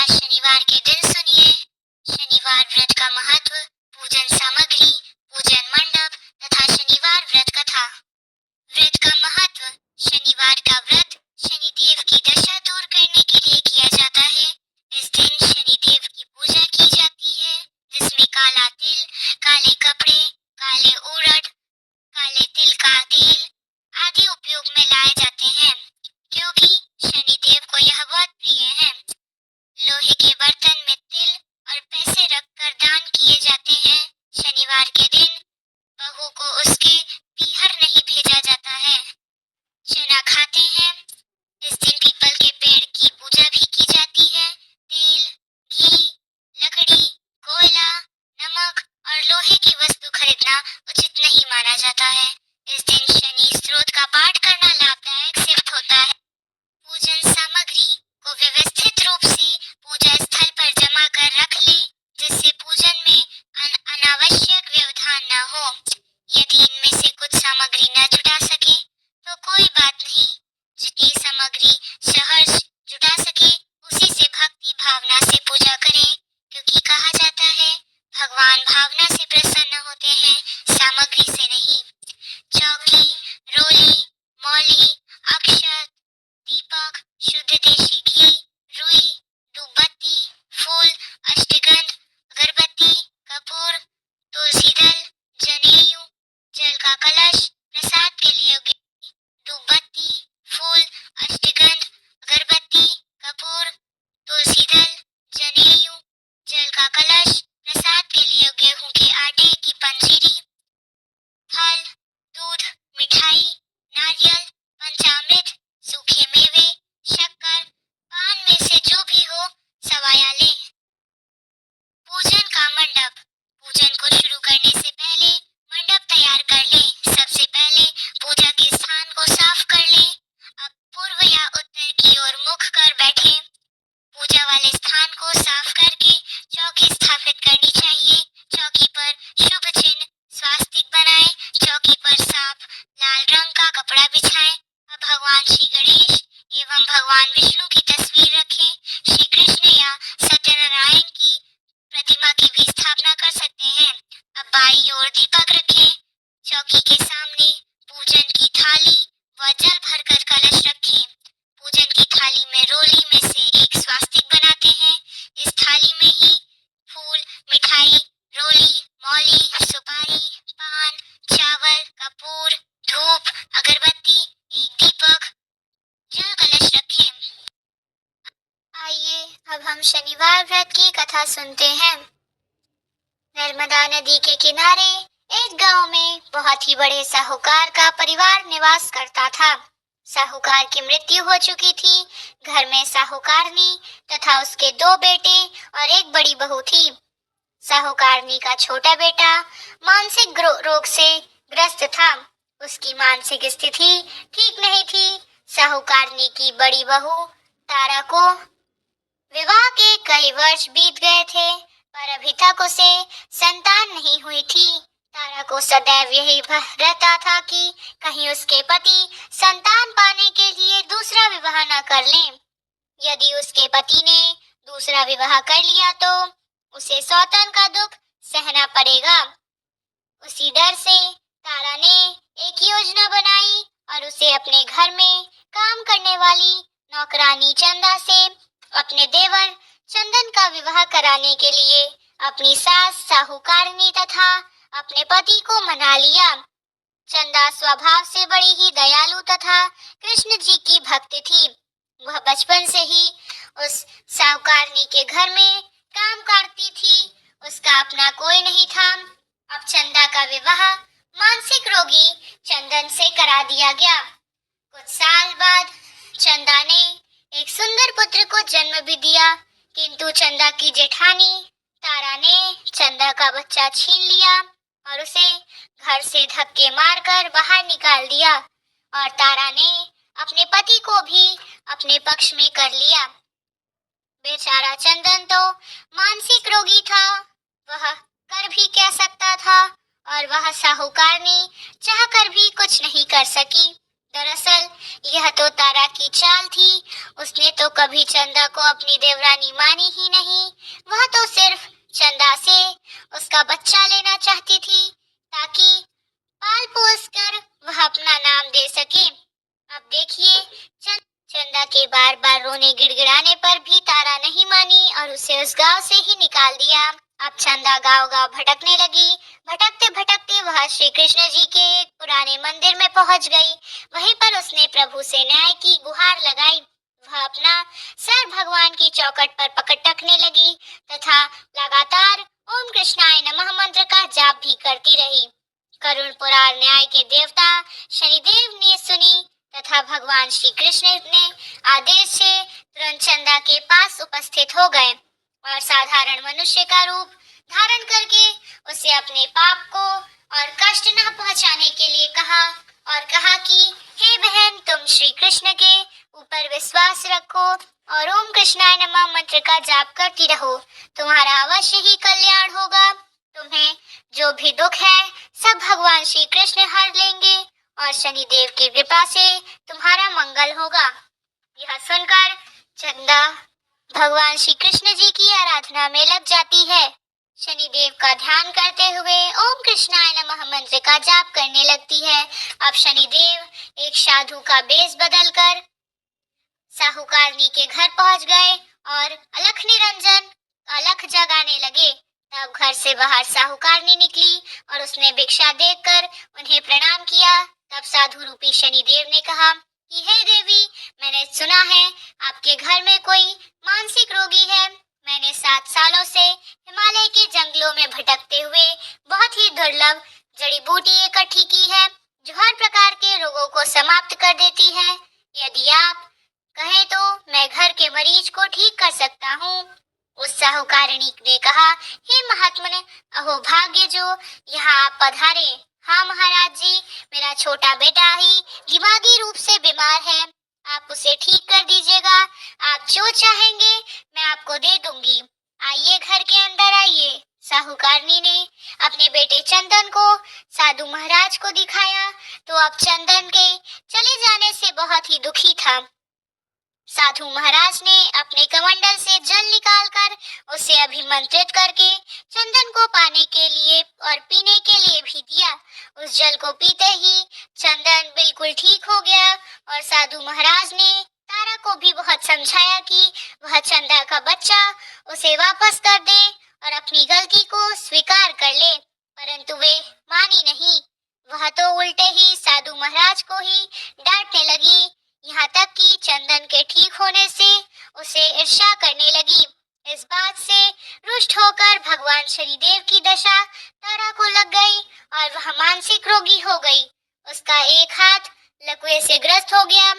आज शनिवार के दिन सुनिए शनिवार व्रत का महत्व, पूजन सामग्री, पूजन मंडप तथा शनिवार व्रत कथा। व्रत का महत्व। शनिवार का व्रत शनिदेव की दशा दूर करने के लिए किया जाता है। इस दिन शनिदेव की पूजा की जाती है, जिसमें काला तिल, काले कपड़े, काले उड़द, काले तिल का तेल आदि उपयोग में लाए जाते हैं, क्योंकि शनिदेव को यह बहुत प्रिय है। लोहे के बर्तन में तिल और पैसे रखकर दान किए जाते हैं। शनिवार के दिन बहू को उसके पीहर नहीं भेजा जाता है। चना खाते हैं। इस दिन पीपल के पेड़ की पूजा भी की जाती है। तेल, घी, लकड़ी, कोयला, नमक और लोहे की वस्तु खरीदना उचित नहीं माना जाता है। इस दिन शनि स्त्रोत का पाठ करना लाभदायक सिद्ध होता है। पूजन सामग्री को व्यवस्थित रूप से पूजा स्थल पर जमा कर रख ले, जिससे पूजन में अनावश्यक व्यवधान न हो। यदि इनमें से कुछ सामग्री न जुटा सके तो कोई बात नहीं। जितनी सामग्री सहर्ष जुटा सके उसी से भक्ति भावना से पूजा करें, क्योंकि कहा जाता है भगवान भावना से प्रसन्न होते हैं, सामग्री से नहीं। चौकी, रोली, मौली, अक्षत, दीपक, शुद्ध देशी घी, रुई, धूपबत्ती, फूल, अष्टगंध, अगरबत्ती, कपूर, तुलसी दल, जनेऊ, जल का कलश, प्रसाद के लिए धूपबत्ती, फूल, अष्टगंध, अगरबत्ती, कपूर, तुलसी दल, जनेऊ, जल का कलश, प्रसाद के लिए गेहूं के आटे की पंजीरी, फल, दूध, मिठाई, नारियल, पंचामृत, सूखे मेवे, शक्कर, पान में से जो भी हो सवाया लें। पूजन का मंडप। पूजन को शुरू करने से पहले मंडप तैयार कर लें। सबसे पहले पूजा के स्थान को साफ कर लें। अब पूर्व या उत्तर की ओर मुख कर बैठें। पूजा वाले स्थान को साफ करके चौकी स्थापित करनी चाहिए। चौकी पर शुभ चिन्ह स्वास्तिक बनाएं। चौकी पर साफ लाल रंग का कपड़ा बिछाएं। अब भगवान श्री गणेश एवं भगवान विष्णु की तस्वीर रखें। श्री कृष्ण या सत्यनारायण की प्रतिमा की भी स्थापना कर सकते हैं। अब बाईं ओर दीपक रखें। चौकी के सामने पूजन की थाली व जल भरकर कलश रखें। पूजन की थाली में रोली में से एक स्वास्तिक बनाते हैं। इस थाली में ही फूल, मिठाई, रोली, मौली, सुपारी, पान, चावल, कपूर, धूप, अगरबत्ती, एक दीपक, जल कलश रखें। आइए अब हम शनिवार व्रत की कथा सुनते हैं। नर्मदा नदी के किनारे एक गांव में बहुत ही बड़े साहूकार का परिवार निवास करता था। साहूकार की मृत्यु हो चुकी थी। घर में साहूकारनी तथा उसके दो बेटे और एक बड़ी बहू थी। साहूकारनी का छोटा बेटा मानसिक रोग से ग्रस्त था। उसकी मानसिक स्थिति ठीक नहीं थी। साहूकारनी की बड़ी बहू तारा को विवाह के कई वर्ष बीत गए थे, पर अभी तक उसे संतान नहीं हुई थी। तारा को सदैव यही रहता था कि कहीं उसके पति संतान पाने के लिए दूसरा विवाह न कर लें। यदि उसके पति ने दूसरा विवाह कर लिया तो उसे सौतन का दुख सहना पड़ेगा। उसी डर से तारा ने एक योजना बनाई और उसे अपने घर में काम करने वाली नौकरानी चंदा से अपने देवर चंदन का विवाह कराने के लिए अपनी सास साहूकारनी तथा अपने पति को मना लिया। चंदा स्वभाव से बड़ी ही दयालु तथा कृष्ण जी की भक्त थी। वह बचपन से ही उस साहूकारनी के घर में काम करती थी। उसका अपना कोई नहीं था। अब चंदा का विवाह मानसिक रोगी चंदन से करा दिया गया। कुछ साल बाद चंदा ने एक सुंदर पुत्र को जन्म भी दिया, किंतु चंदा की जेठानी तारा ने चंदा का बच्चा छीन लिया और उसे घर से धक्के मारकर बाहर निकाल दिया और तारा ने अपने पति को भी अपने पक्ष में कर लिया। बेचारा चंदन तो मानसिक रोगी था, वह कर भी क्या सकता था और वह साहूकारनी चाहकर भी कुछ नहीं कर सकी। दरअसल यह तो तारा की चाल थी। उसने तो कभी चंदा को अपनी देवरानी मानी ही नहीं। वह तो सिर्फ चंदा से उसका बच्चा लेना चाहती थी ताकि पाल पोस कर वह अपना नाम दे सके। अब देखिए, चंदा के बार बार रोने गिड़गिड़ाने पर भी तारा नहीं मानी और उसे उस गांव से ही निकाल दिया। अब चंदा गांव गांव भटकने लगी। भटकते भटकते वह श्री कृष्ण जी के एक पुराने मंदिर में पहुंच गई। वहीं पर उसने प्रभु से न्याय की गुहार लगाई। वह अपना सर भगवान की चौखट पर पटकने लगी तथा लगातार ओम कृष्णाय नमः मंत्र का जाप भी करती रही। करुण पुराण न्याय के देवता शनिदेव ने सुनी तथा भगवान श्री कृष्ण ने आदेश से तुरंत चंदा के पास उपस्थित हो गए और साधारण मनुष्य का रूप धारण करके उसे अपने पाप को और कष्ट न पहुंचाने के लिए कहा और कहा कि हे बहन, तुम श्री कृष्ण के ऊपर विश्वास रखो और ओम कृष्णाय नमः मंत्र का जाप करती रहो। तुम्हारा अवश्य ही कल्याण होगा। तुम्हें जो भी दुख है सब भगवान श्री कृष्ण हर लेंगे और शनिदेव की कृपा से तुम्हारा मंगल होगा। यह सुनकर चंदा भगवान श्री कृष्ण जी की आराधना में लग जाती है। शनिदेव का ध्यान करते हुए ओम कृष्णाय नमः मंत्र का जाप करने लगती है। अब शनिदेव एक साधु का बेस बदलकर साहूकारनी के घर पहुंच गए और अलख जगाने लगे। तब घर से बाहर साहूकारनी निकली और उसने भिक्षा देकर उन्हें प्रणाम किया। तब साधु रूपी शनिदेव ने कहा कि हे देवी, मैंने सुना है आपके घर में कोई मानसिक रोगी है। मैंने 7 सालों से हिमालय के जंगलों में भटकते हुए बहुत ही दुर्लभ जड़ी बूटी इकट्ठी की है जो हर प्रकार के रोगों को समाप्त कर देती है। यदि आप कहें तो मैं घर के मरीज को ठीक कर सकता हूँ। उस साहूकारणी ने कहा, हे महात्मन, अहो भाग्य जो यहाँ आप पधारे। हाँ महाराज जी, मेरा छोटा बेटा ही दिमागी रूप से बीमार है। आप उसे ठीक कर दीजिएगा। आप जो चाहेंगे मैं आपको दे दूंगी। आइए, घर के अंदर आइए। साहूकारनी ने अपने बेटे चंदन को साधु महाराज को दिखाया तो अब चंदन के चले जाने से बहुत ही दुखी था। साधु महाराज ने अपने कमंडल से जल निकालकर उसे अभिमंत्रित करके चंदन को पाने के लिए और पीने के लिए भी दिया। उस जल को पीते ही चंदन बिल्कुल ठीक हो गया और साधु महाराज ने तारा को भी बहुत समझाया कि वह चंदा का बच्चा उसे वापस कर दे और अपनी गलती को स्वीकार कर ले, परंतु वे मानी नहीं। वह तो उल्टे ही साधु महाराज को ही डांटने लगी, यहाँ तक कि चंदन के ठीक होने से उसे ईर्ष्या करने लगी। इस बात से रुष्ट होकर भगवान शनिदेव की दशा तारा को लग गई और वह मानसिक रोगी हो गई। उसका एक हाथ लकवे से ग्रस्त हो गया।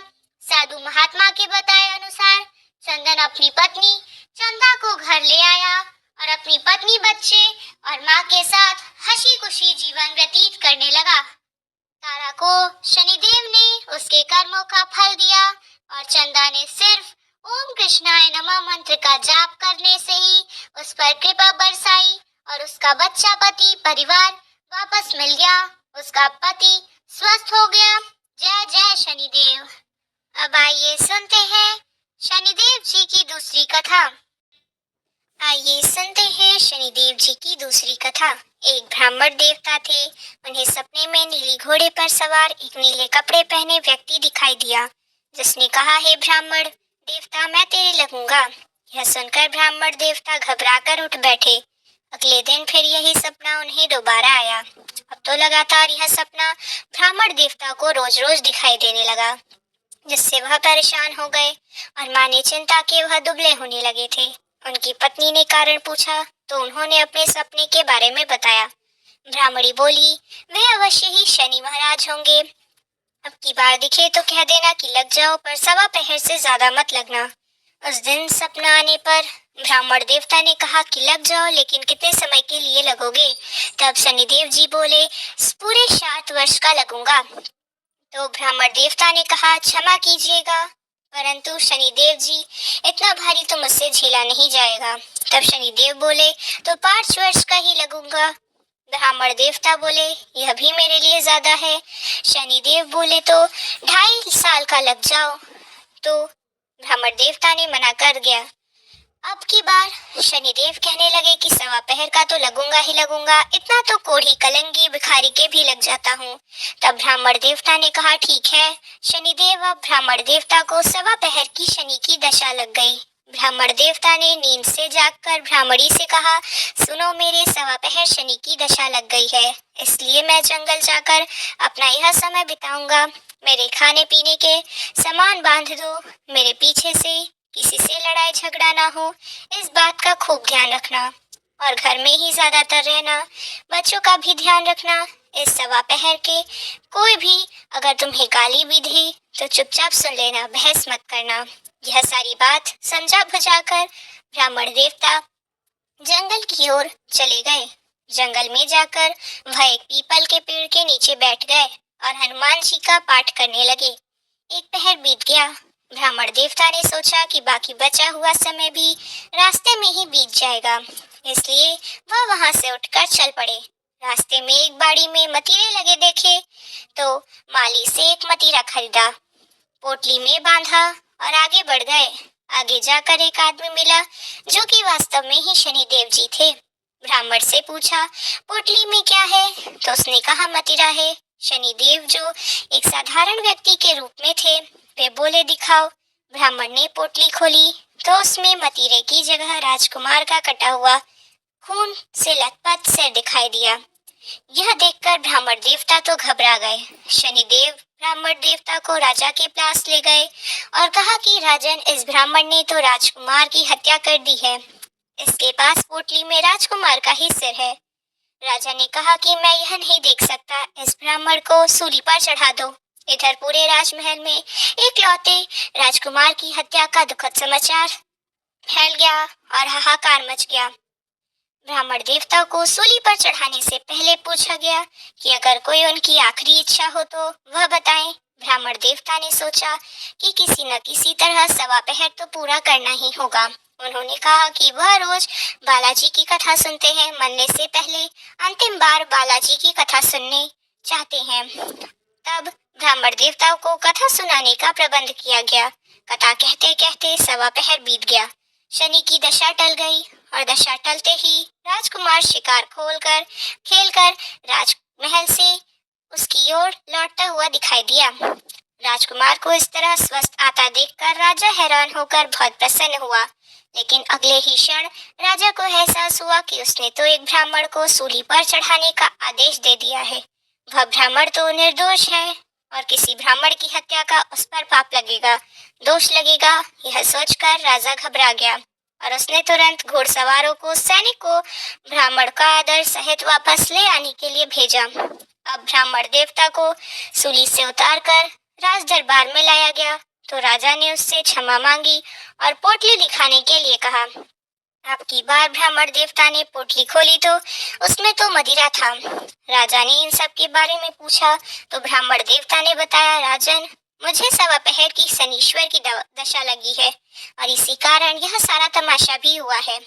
साधु महात्मा के बताए अनुसार चंदन अपनी पत्नी चंदा को घर ले आया और अपनी पत्नी, बच्चे और माँ के साथ हंसी खुशी जीवन व्यतीत करने लगा। तारा को शनिदेव ने उसके कर्मों का फल दिया और चंदा ने सिर्फ ओम कृष्णाय नमः मंत्र का जाप करने से ही उस पर कृपा बरसाई और उसका बच्चा पति परिवार वापस मिल गया। उसका पति स्वस्थ हो गया। जय जय शनिदेव। अब आइए सुनते हैं शनिदेव जी की दूसरी कथा। आइए सुनते हैं शनिदेव जी की दूसरी कथा। एक ब्राह्मण देवता थे। उन्हें सपने में नीली घोड़े पर सवार एक नीले कपड़े पहने व्यक्ति दिखाई दिया, जिसने कहा, हे ब्राह्मण देवता, मैं तेरे लगूंगा। यह सुनकर ब्राह्मण देवता घबराकर उठ बैठे। अगले दिन फिर यही सपना उन्हें दोबारा आया। अब तो लगातार यह सपना ब्राह्मण देवता को रोज रोज दिखाई देने लगा, जिससे वह परेशान हो गए और माने चिंता के वह दुबले होने लगे थे। उनकी पत्नी ने कारण पूछा तो उन्होंने अपने सपने के बारे में बताया। ब्राह्मणी बोली, वे अवश्य ही शनि महाराज होंगे। अब की बार दिखे तो कह देना कि लग जाओ, पर 1.25 पहर से ज्यादा मत लगना। उस दिन सपना आने पर ब्राह्मण देवता ने कहा कि लग जाओ, लेकिन कितने समय के लिए लगोगे? तब शनिदेव जी बोले, पूरे 7 वर्ष का लगूंगा। तो ब्राह्मण देवता ने कहा, क्षमा कीजिएगा, परंतु शनिदेव जी, इतना भारी तो मुझसे झेला नहीं जाएगा। तब शनिदेव बोले, तो 5 वर्ष का ही लगूंगा। ब्राह्मण देवता बोले, यह भी मेरे लिए ज्यादा है। शनिदेव बोले, तो 2.5 साल का लग जाओ। तो ब्राह्मण देवता ने मना कर दिया। अब की बार शनिदेव कहने लगे कि 1.25 का तो लगूंगा ही लगूंगा, इतना तो कोढ़ी कलंगी भिखारी के भी लग जाता हूँ। तब ब्राह्मण देवता ने कहा, ठीक है शनिदेव। अब ब्राह्मण देवता को 1.25 की शनि की दशा लग गई। ब्राह्मण देवता ने नींद से जागकर ब्राह्मणी से कहा, सुनो, मेरे 1.25 शनि की दशा लग गई है, इसलिए मैं जंगल जाकर अपना यह समय बिताऊंगा। मेरे खाने पीने के सामान बांध दो, मेरे पीछे से किसी से लड़ाई झगड़ा ना हो, इस बात का खूब ध्यान रखना। और घर में ही ज्यादातर रहना, बच्चों का भी ध्यान रखना। इस 1.25 के कोई भी अगर तुम्हें गाली भी दी तो चुपचाप सुन लेना, बहस मत करना। यह सारी बात समझा बुझाकर ब्राह्मण देवता जंगल की ओर चले गए। जंगल में जाकर वह एक पीपल के पेड़ के नीचे बैठ गए और हनुमान जी का पाठ करने लगे। एक पहर बीत गया। ब्राह्मण देवता ने सोचा कि बाकी बचा हुआ समय भी रास्ते में ही बीत जाएगा, इसलिए वह वहां से उठकर चल पड़े। रास्ते में एक बाड़ी में मतीरे लगे देखे तो माली से एक मतीरा खरीदा, पोटली में बांधा और आगे बढ़ गए। आगे जाकर एक आदमी मिला जो कि वास्तव में ही शनिदेव जी थे। ब्राह्मण से पूछा, पोटली में क्या है? तो उसने कहा, मतीरा है। शनिदेव जो एक साधारण व्यक्ति के रूप में थे, वे बोले, दिखाओ। ब्राह्मण ने पोटली खोली तो उसमें मतीरे की जगह राजकुमार का कटा हुआ खून से लथपथ सिर दिखाई दिया। यह देखकर ब्राह्मण देवता तो घबरा गए। शनिदेव ब्राह्मण देवता को राजा के पास ले गए और कहा कि राजन, इस ब्राह्मण ने तो राजकुमार की हत्या कर दी है। इसके पास पोटली में राजकुमार का ही सिर है। राजा ने कहा कि मैं यह नहीं देख सकता, इस ब्राह्मण को सूली पर चढ़ा दो। इधर पूरे राजमहल में एकलौते राजकुमार की हत्या का दुखद समाचार फैल गया और हाहाकार मच गया। ब्राह्मण देवता को सूली पर चढ़ाने से पहले पूछा गया कि अगर कोई उनकी आखिरी इच्छा हो तो वह बताएं। ब्राह्मण देवता ने सोचा कि किसी न किसी तरह 1.25 तो पूरा करना ही होगा। उन्होंने कहा कि वह रोज बालाजी की कथा सुनते हैं, मरने से पहले अंतिम बार बालाजी की कथा सुनने चाहते हैं। तब ब्राह्मण देवताओं को कथा सुनाने का प्रबंध किया गया। कथा कहते कहते 1.25 बीत गया। शनि की दशा टल गई और दशा टलते ही राजकुमार शिकार खोलकर खेलकर राजमहल से उसकी ओर लौटता हुआ दिखाई दिया। राजकुमार को इस तरह स्वस्थ आता देखकर राजा हैरान होकर बहुत प्रसन्न हुआ, लेकिन अगले ही क्षण राजा को एहसास हुआ कि उसने तो एक ब्राह्मण को सूली पर चढ़ाने का आदेश दे दिया है। वह ब्राह्मण तो निर्दोष है और किसी ब्राह्मण की हत्या का उस पर पाप लगेगा, दोष लगेगा। यह सोचकर राजा घबरा गया और उसने तुरंत घुड़सवारों को, सैनिक को ब्राह्मण का आदर सहित वापस ले आने के लिए भेजा। अब ब्राह्मण देवता को सूली से उतारकर राज दरबार में लाया गया तो राजा ने उससे क्षमा मांगी और पोटली दिखाने के लिए कहा। अब की बार ब्राह्मण देवता ने पोटली खोली तो उसमें तो मदिरा था। राजा ने इन सब के बारे में पूछा तो ब्राह्मण देवता ने बताया, राजन, मुझे 1.25 की शनीश्वर की दशा लगी है और इसी कारण यह सारा तमाशा भी हुआ है।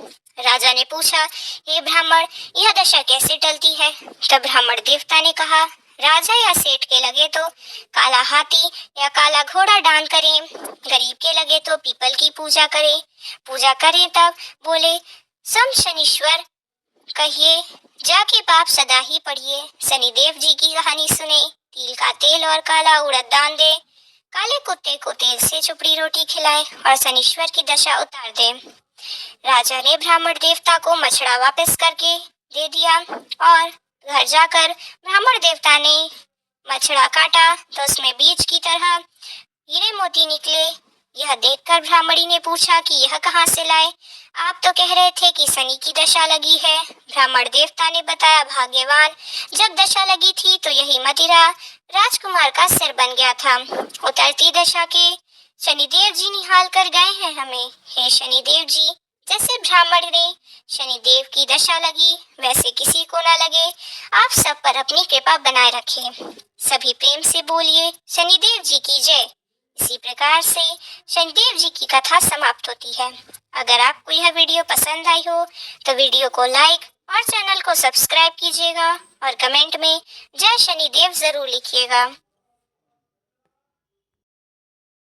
राजा ने पूछा, हे ब्राह्मण, यह दशा कैसे टलती है? तब ब्राह्मण देवता ने कहा, राजा या सेठ के लगे तो काला हाथी या काला घोड़ा दान करें, गरीब के लगे तो पीपल की पूजा करें। तब बोले, सम शनीश्वर कहिए, जाके पाप सदा ही पढ़िए, शनिदेव जी की कहानी सुने, तिल का तेल और काला उड़द दान दे, काले कुत्ते को तेल से चुपड़ी रोटी खिलाए और शनीश्वर की दशा उतार दे। राजा ने ब्राह्मण देवता को मछड़ा वापस करके दे दिया और घर जाकर ब्राह्मण देवता ने मछड़ा काटा तो उसमें बीज की तरह हीरे मोती निकले। यह देखकर ब्राह्मणी ने पूछा कि यह कहाँ से लाए? आप तो कह रहे थे कि शनि की दशा लगी है। ब्राह्मण देवता ने बताया, भाग्यवान, जब दशा लगी थी तो यही मदिरा राजकुमार का सिर बन गया था। उतरती दशा के शनिदेव जी निहाल कर गए हैं हमें। हे शनिदेव जी, जैसे ब्राह्मण ने शनिदेव की दशा लगी वैसे किसी को न लगे, आप सब पर अपनी कृपा बनाए रखें। सभी प्रेम से बोलिए, शनिदेव जी की जय। इसी प्रकार से शनिदेव जी की कथा समाप्त होती है। अगर आपको यह वीडियो पसंद आई हो तो वीडियो को लाइक और चैनल को सब्सक्राइब कीजिएगा और कमेंट में जय शनिदेव जरूर लिखिएगा।